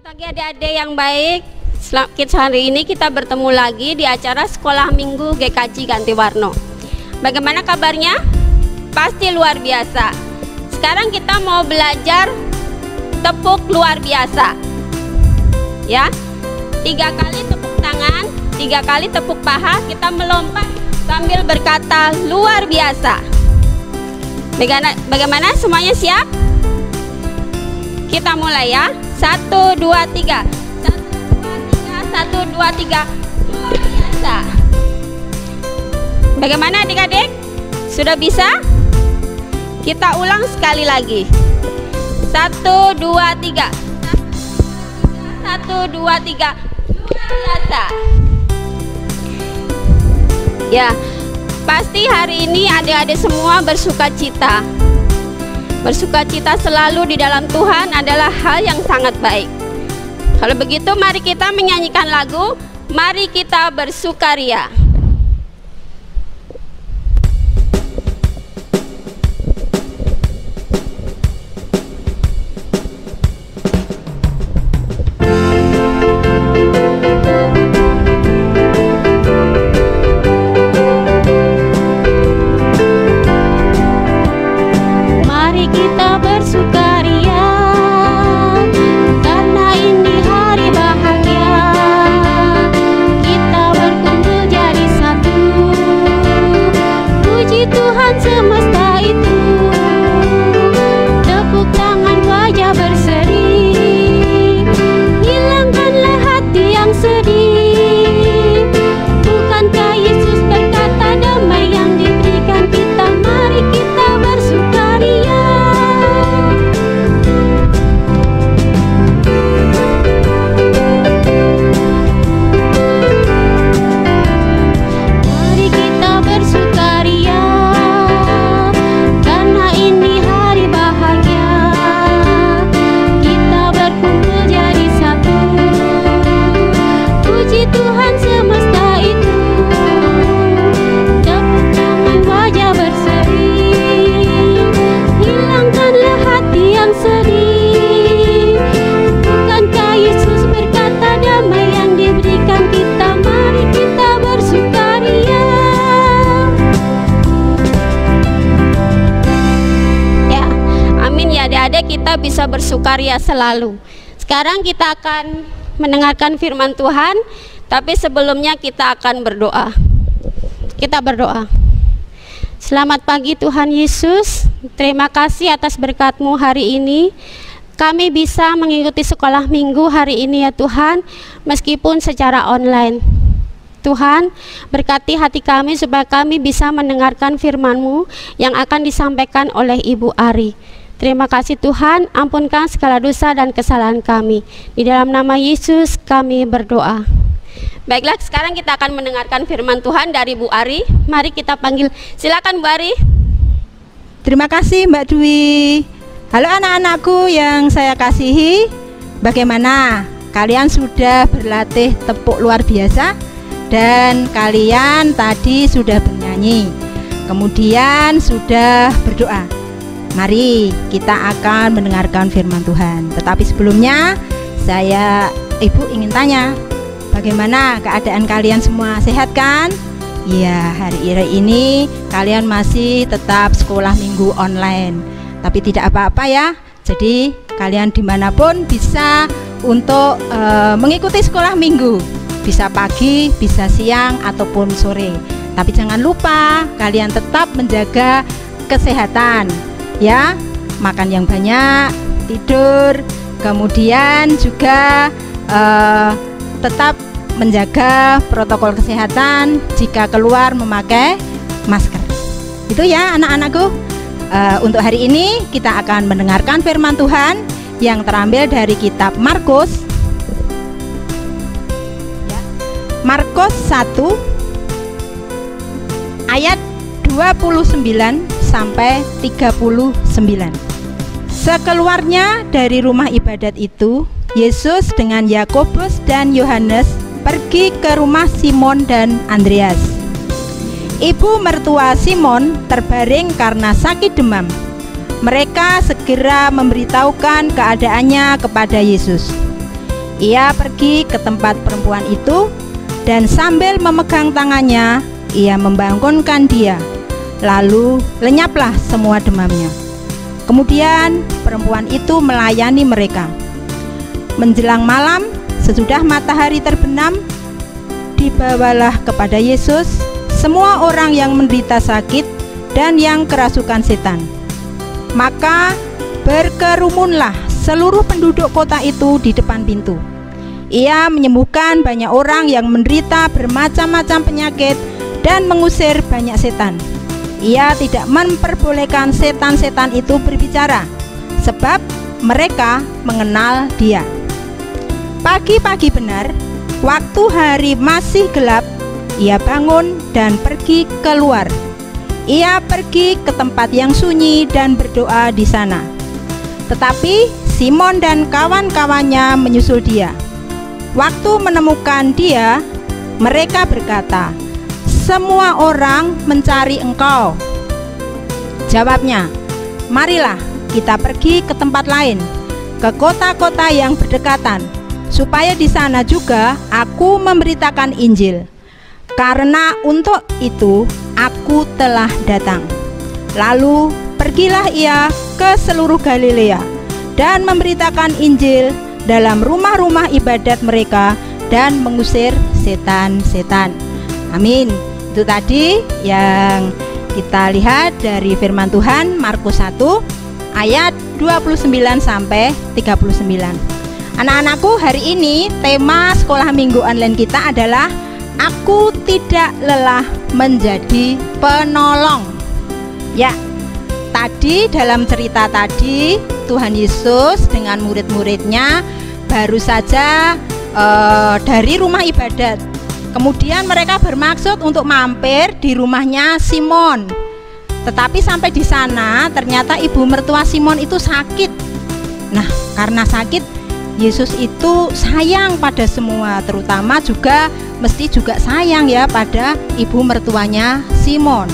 Selamat pagi adik-adik yang baik. Hari ini kita bertemu lagi di acara Sekolah Minggu GKJ Ganti Warna. Bagaimana kabarnya? Pasti luar biasa. Sekarang kita mau belajar tepuk luar biasa. Ya, 3 kali tepuk tangan, 3 kali tepuk paha. Kita melompat sambil berkata luar biasa. Bagaimana? Semuanya siap? Kita mulai ya. 1, 2, 3. 1, 2, 3. Luar biasa. Bagaimana adik-adik? Sudah bisa? Kita ulang sekali lagi. 1, 2, 3. 1, 2, 3. Luar biasa. Ya, pasti hari ini adik-adik semua bersukacita. Bersukacita selalu di dalam Tuhan adalah hal yang sangat baik. Kalau begitu mari kita menyanyikan lagu Mari Kita Bersukaria. Kita bisa bersukaria selalu. Sekarang kita akan mendengarkan firman Tuhan, tapi sebelumnya kita akan berdoa. Kita berdoa. Selamat pagi Tuhan Yesus, terima kasih atas berkat-Mu hari ini. Kami bisa mengikuti sekolah minggu hari ini ya Tuhan, meskipun secara online. Tuhan, berkati hati kami supaya kami bisa mendengarkan firman-Mu yang akan disampaikan oleh Ibu Ari. Terima kasih Tuhan, ampunkan segala dosa dan kesalahan kami. Di dalam nama Yesus kami berdoa. Baiklah, sekarang kita akan mendengarkan firman Tuhan dari Bu Ari. Mari kita panggil, silakan Bu Ari. Terima kasih Mbak Dwi. Halo anak-anakku yang saya kasihi. Bagaimana? Kalian sudah berlatih tepuk luar biasa? Dan kalian tadi sudah bernyanyi. Kemudian sudah berdoa. Mari kita akan mendengarkan firman Tuhan. Tetapi sebelumnya Ibu ingin tanya, bagaimana keadaan kalian semua? Sehat kan? Ya, hari ini kalian masih tetap sekolah minggu online. Tapi tidak apa-apa ya. Jadi kalian dimanapun bisa untuk mengikuti sekolah minggu. Bisa pagi, bisa siang, ataupun sore. Tapi jangan lupa kalian tetap menjaga kesehatan. Ya, makan yang banyak, tidur, kemudian juga tetap menjaga protokol kesehatan jika keluar memakai masker. Itu ya anak-anakku. Untuk hari ini kita akan mendengarkan firman Tuhan yang terambil dari kitab Markus. Ya, Markus 1 ayat 29 sampai 39. Sekeluarnya dari rumah ibadat itu, Yesus dengan Yakobus dan Yohanes pergi ke rumah Simon dan Andreas. Ibu mertua Simon terbaring karena sakit demam. Mereka segera memberitahukan keadaannya kepada Yesus. Ia pergi ke tempat perempuan itu dan sambil memegang tangannya, ia membangunkan dia. Lalu lenyaplah semua demamnya. Kemudian perempuan itu melayani mereka. Menjelang malam, sesudah matahari terbenam, dibawalah kepada Yesus semua orang yang menderita sakit dan yang kerasukan setan. Maka berkerumunlah seluruh penduduk kota itu di depan pintu. Ia menyembuhkan banyak orang yang menderita bermacam-macam penyakit dan mengusir banyak setan. Ia tidak memperbolehkan setan-setan itu berbicara, sebab mereka mengenal Dia. Pagi-pagi benar, waktu hari masih gelap, ia bangun dan pergi keluar. Ia pergi ke tempat yang sunyi dan berdoa di sana. Tetapi Simon dan kawan-kawannya menyusul dia. Waktu menemukan dia, mereka berkata, "Semua orang mencari engkau." Jawabnya, "Marilah kita pergi ke tempat lain, ke kota-kota yang berdekatan, supaya di sana juga aku memberitakan Injil. Karena untuk itu aku telah datang." Lalu pergilah ia ke seluruh Galilea dan memberitakan Injil dalam rumah-rumah ibadat mereka dan mengusir setan-setan. Amin. Itu tadi yang kita lihat dari firman Tuhan Markus 1 ayat 29 sampai 39. Anak-anakku, hari ini tema sekolah minggu online kita adalah Aku tidak lelah menjadi penolong. Ya, tadi dalam cerita tadi Tuhan Yesus dengan murid-muridnya baru saja dari rumah ibadat. Kemudian mereka bermaksud untuk mampir di rumahnya Simon. Tetapi sampai di sana ternyata ibu mertua Simon itu sakit. Nah, karena sakit, Yesus itu sayang pada semua, terutama juga mesti juga sayang ya pada ibu mertuanya Simon.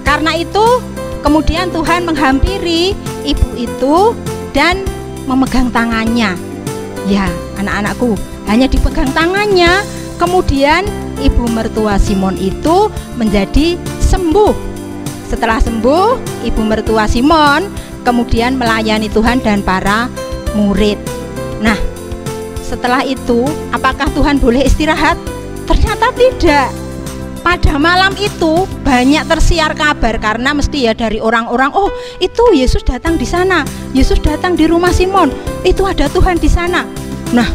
Karena itu kemudian Tuhan menghampiri ibu itu dan memegang tangannya. Ya, anak-anakku, hanya dipegang tangannya, kemudian ibu mertua Simon itu menjadi sembuh. Setelah sembuh, ibu mertua Simon kemudian melayani Tuhan dan para murid. Nah, setelah itu apakah Tuhan boleh istirahat? Ternyata tidak. Pada malam itu banyak tersiar kabar, karena mesti ya dari orang-orang, oh itu Yesus datang di sana, Yesus datang di rumah Simon, itu ada Tuhan di sana. Nah,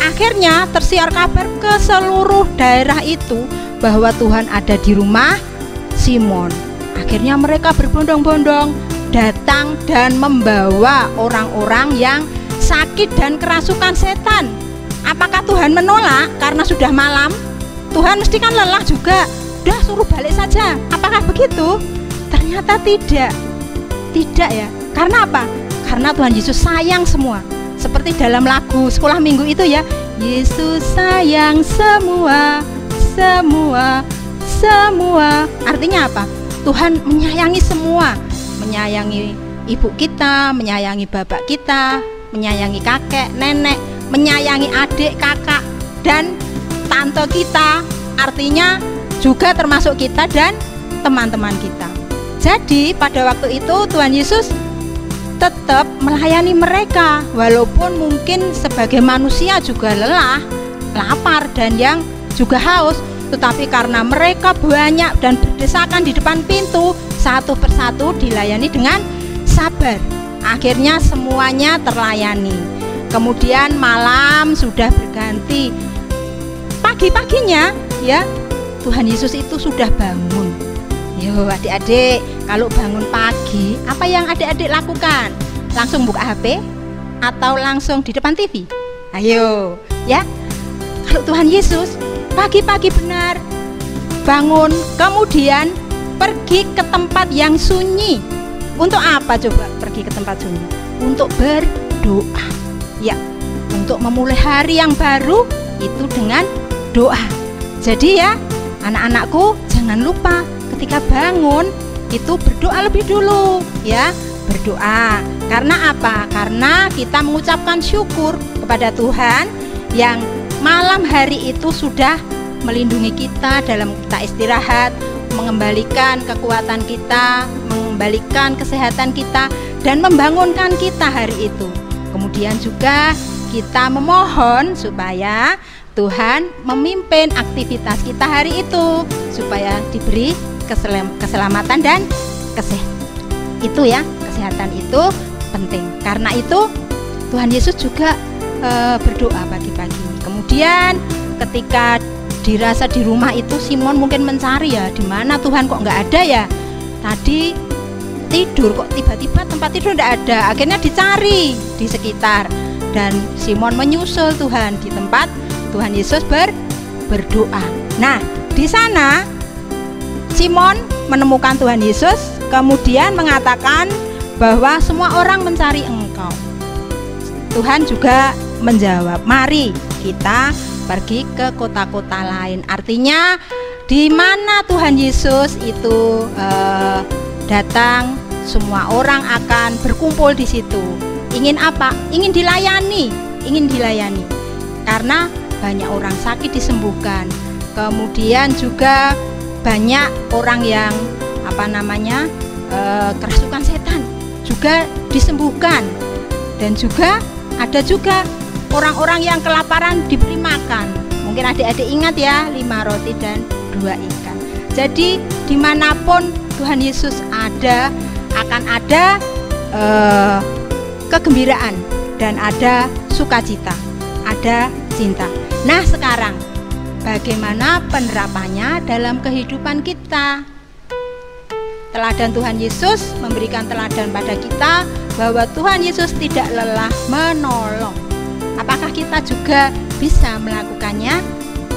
akhirnya tersiar kabar ke seluruh daerah itu bahwa Tuhan ada di rumah Simon. Akhirnya mereka berbondong-bondong datang dan membawa orang-orang yang sakit dan kerasukan setan. Apakah Tuhan menolak karena sudah malam? Tuhan mesti kan lelah juga, udah suruh balik saja. Apakah begitu? Ternyata tidak. Tidak ya. Karena apa? Karena Tuhan Yesus sayang semua. Seperti dalam lagu sekolah minggu itu ya, Yesus sayang semua, semua, semua. Artinya apa? Tuhan menyayangi semua. Menyayangi ibu kita, menyayangi bapak kita, menyayangi kakek, nenek, menyayangi adik, kakak, dan tante kita, artinya juga termasuk kita dan teman-teman kita. Jadi pada waktu itu Tuhan Yesus tetap melayani mereka, walaupun mungkin sebagai manusia juga lelah, lapar, dan yang juga haus. Tetapi karena mereka banyak dan berdesakan di depan pintu, satu persatu dilayani dengan sabar. Akhirnya semuanya terlayani. Kemudian malam sudah berganti. Pagi-paginya ya Tuhan Yesus itu sudah bangun. Yo adik-adik, kalau bangun pagi apa yang adik-adik lakukan? Langsung buka HP atau langsung di depan TV? Ayo ya. Kalau Tuhan Yesus pagi-pagi benar bangun, kemudian pergi ke tempat yang sunyi. Untuk apa coba pergi ke tempat sunyi? Untuk berdoa. Ya, untuk memulai hari yang baru itu dengan doa. Jadi ya, anak-anakku jangan lupa ketika bangun itu berdoa lebih dulu ya, berdoa. Karena apa? Karena kita mengucapkan syukur kepada Tuhan yang malam hari itu sudah melindungi kita dalam kita istirahat, mengembalikan kekuatan kita, mengembalikan kesehatan kita, dan membangunkan kita hari itu. Kemudian juga kita memohon supaya Tuhan memimpin aktivitas kita hari itu, supaya diberi keselamatan dan itu ya, kesehatan itu penting. Karena itu Tuhan Yesus juga berdoa pagi-pagi. Kemudian ketika dirasa di rumah itu, Simon mungkin mencari ya, di mana Tuhan kok nggak ada ya. Tadi tidur kok tiba-tiba tempat tidur nggak ada. Akhirnya dicari di sekitar, dan Simon menyusul Tuhan di tempat Tuhan Yesus berdoa. Nah, di sana Simon menemukan Tuhan Yesus, kemudian mengatakan bahwa semua orang mencari Engkau. Tuhan juga menjawab, mari kita pergi ke kota-kota lain. Artinya di mana Tuhan Yesus itu datang, semua orang akan berkumpul di situ. Ingin apa? Ingin dilayani, karena banyak orang sakit disembuhkan. Kemudian juga banyak orang yang kerasukan setan juga disembuhkan, dan juga ada juga orang-orang yang kelaparan diberi makan. Mungkin adik-adik ingat ya, 5 roti dan 2 ikan. Jadi dimanapun Tuhan Yesus ada, akan ada kegembiraan, dan ada sukacita, ada cinta. Nah, sekarang bagaimana penerapannya dalam kehidupan kita? Teladan Tuhan Yesus memberikan teladan pada kita bahwa Tuhan Yesus tidak lelah menolong. Apakah kita juga bisa melakukannya?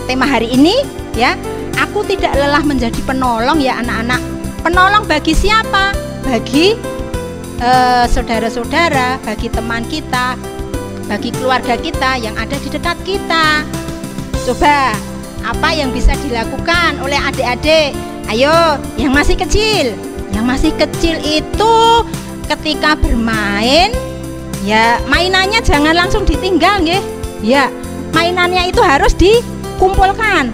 Tema hari ini ya, aku tidak lelah menjadi penolong ya anak-anak. Penolong bagi siapa? Bagi saudara-saudara, bagi teman kita, bagi keluarga kita yang ada di dekat kita. Coba, apa yang bisa dilakukan oleh adik-adik? Ayo, yang masih kecil. Yang masih kecil itu ketika bermain, ya mainannya jangan langsung ditinggal nggih. Ya, mainannya itu harus dikumpulkan,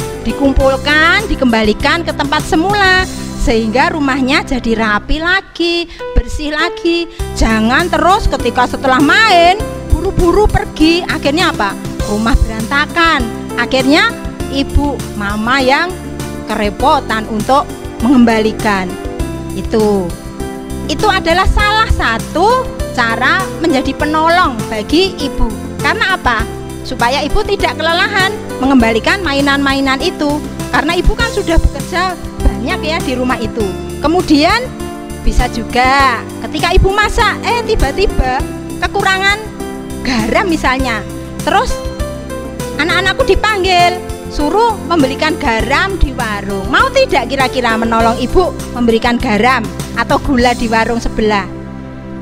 dikembalikan ke tempat semula, sehingga rumahnya jadi rapi lagi, bersih lagi. Jangan terus ketika setelah main buru-buru pergi, akhirnya apa? Rumah berantakan. Akhirnya ibu mama yang kerepotan untuk mengembalikan. Itu adalah salah satu cara menjadi penolong bagi ibu. Karena apa? Supaya ibu tidak kelelahan mengembalikan mainan-mainan itu, karena ibu kan sudah bekerja banyak ya di rumah itu. Kemudian bisa juga ketika ibu masak, tiba-tiba kekurangan garam misalnya, terus anak-anakku dipanggil suruh membelikan garam di warung. Mau tidak kira-kira menolong ibu memberikan garam atau gula di warung sebelah?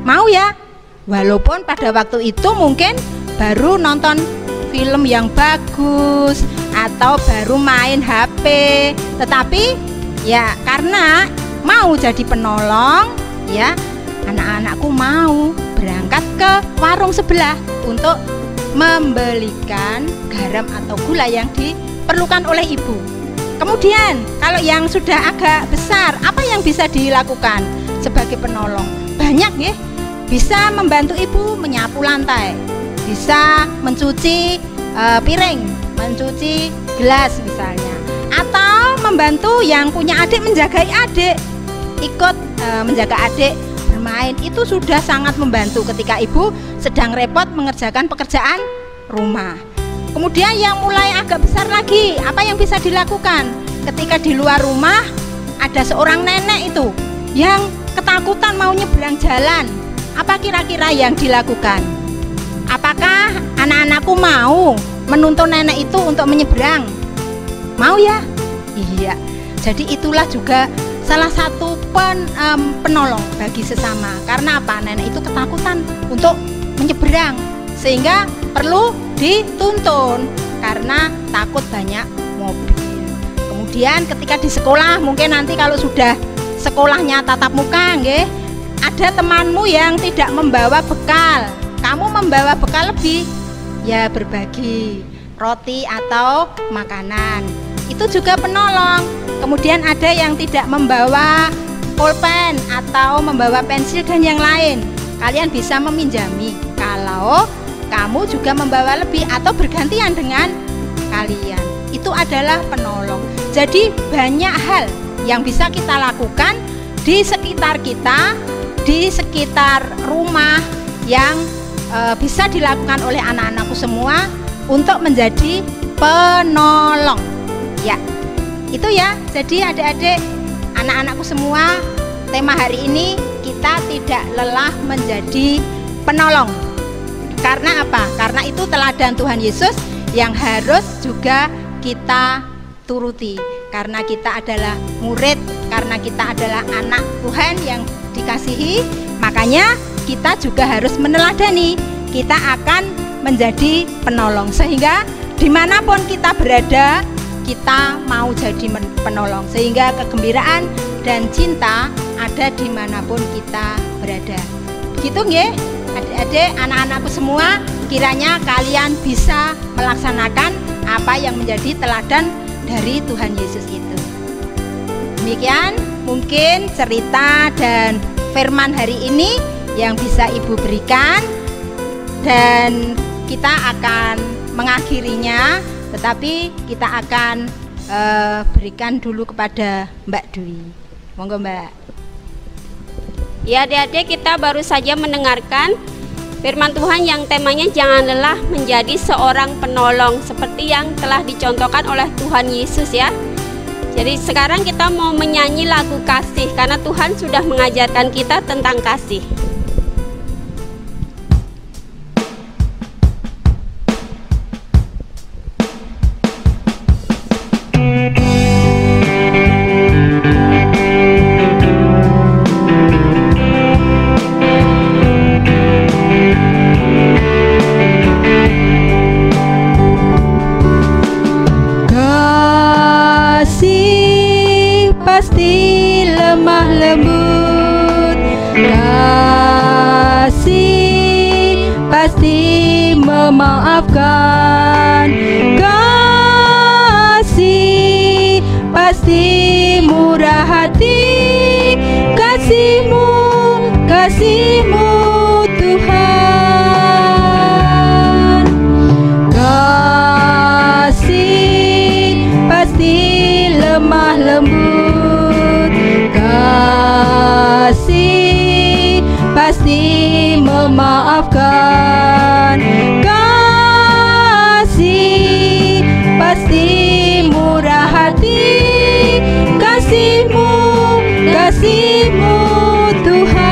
Mau ya? Walaupun pada waktu itu mungkin baru nonton film yang bagus atau baru main HP, tetapi ya karena mau jadi penolong ya, anak-anakku mau berangkat ke warung sebelah untuk membelikan garam atau gula yang diperlukan oleh ibu. Kemudian kalau yang sudah agak besar, apa yang bisa dilakukan sebagai penolong? Banyak ya, bisa membantu ibu menyapu lantai, bisa mencuci piring, mencuci gelas misalnya, atau membantu yang punya adik menjagai adik, ikut menjaga adik bermain. Itu sudah sangat membantu ketika ibu sedang repot mengerjakan pekerjaan rumah. Kemudian yang mulai agak besar lagi, apa yang bisa dilakukan? Ketika di luar rumah ada seorang nenek itu yang ketakutan mau nyebrang jalan, apa kira-kira yang dilakukan? Apakah anak-anakku mau menuntun nenek itu untuk menyeberang? Mau ya? Iya. Jadi itulah juga salah satu penolong bagi sesama. Karena apa? Nenek itu ketakutan untuk menyeberang, sehingga perlu dituntun karena takut banyak mobil. Kemudian ketika di sekolah, mungkin nanti kalau sudah sekolahnya tatap muka, nggih, ada temanmu yang tidak membawa bekal, kamu membawa bekal lebih, ya berbagi. roti atau makanan. Itu juga penolong. Kemudian ada yang tidak membawa pulpen atau membawa pensil dan yang lain. Kalian bisa meminjami kalau kamu juga membawa lebih atau bergantian dengan kalian. Itu adalah penolong. Jadi banyak hal yang bisa kita lakukan di sekitar kita, di sekitar rumah yang bisa dilakukan oleh anak-anakku semua untuk menjadi penolong. Ya, itu ya. Jadi adik-adik, anak-anakku semua, tema hari ini kita tidak lelah menjadi penolong. Karena apa? Karena itu teladan Tuhan Yesus yang harus juga kita turuti. Karena kita adalah murid, karena kita adalah anak Tuhan yang dikasihi, makanya kita juga harus meneladani. Kita akan menjadi penolong, sehingga dimanapun kita berada, kita mau jadi penolong, sehingga kegembiraan dan cinta ada dimanapun kita berada. Begitu nggih, adik-adik, anak-anakku semua, kiranya kalian bisa melaksanakan apa yang menjadi teladan dari Tuhan Yesus itu. Demikian mungkin cerita dan firman hari ini yang bisa Ibu berikan, dan kita akan mengakhirinya, tetapi kita akan berikan dulu kepada Mbak Dwi. Monggo Mbak. Ya adik-adik, kita baru saja mendengarkan firman Tuhan yang temanya jangan lelah menjadi seorang penolong, seperti yang telah dicontohkan oleh Tuhan Yesus ya. Jadi sekarang kita mau menyanyi lagu kasih, karena Tuhan sudah mengajarkan kita tentang kasih. Pasti lemah lembut, kasih pasti memaafkan, kasih pasti murah hati, kasih-Mu Tuhan, kasih pasti lemah lembut, kasih pasti memaafkan, kasih pasti murah hati, kasih-Mu Tuhan.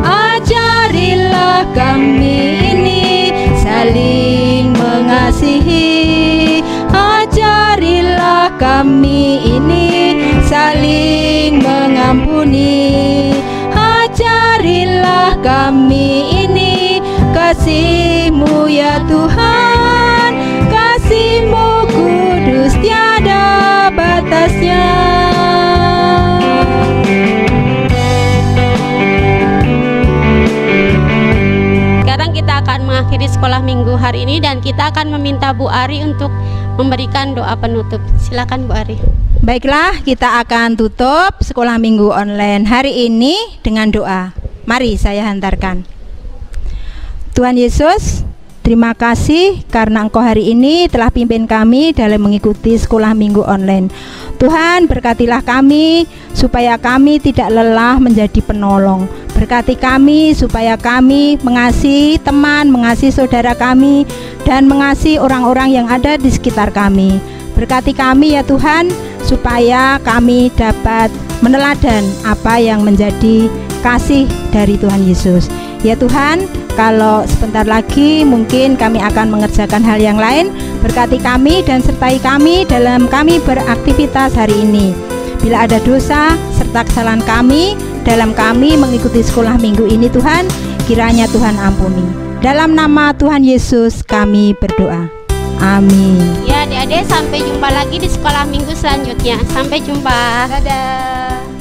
Ajarilah kami ini saling mengasihi, ajarilah kami ini saling mengampuni, ajarilah kami ini kasih-Mu ya Tuhan, kasih-Mu kudus tiada batasnya. Sekarang kita akan mengakhiri sekolah minggu hari ini, dan kita akan meminta Bu Ari untuk memberikan doa penutup. Silakan Bu Ari. Baiklah, kita akan tutup sekolah minggu online hari ini dengan doa. Mari saya hantarkan. Tuhan Yesus, terima kasih karena Engkau hari ini telah pimpin kami dalam mengikuti sekolah minggu online. Tuhan, berkatilah kami supaya kami tidak lelah menjadi penolong. Berkati kami supaya kami mengasihi teman, mengasihi saudara kami, dan mengasihi orang-orang yang ada di sekitar kami. Berkati kami ya Tuhan, supaya kami dapat meneladan apa yang menjadi kasih dari Tuhan Yesus. Ya Tuhan, kalau sebentar lagi mungkin kami akan mengerjakan hal yang lain, berkati kami dan sertai kami dalam kami beraktivitas hari ini. Bila ada dosa serta kesalahan kami dalam kami mengikuti sekolah minggu ini Tuhan, kiranya Tuhan ampuni. Dalam nama Tuhan Yesus kami berdoa. Amin. Ya adik-adik, sampai jumpa lagi di sekolah minggu selanjutnya. Sampai jumpa. Dadah.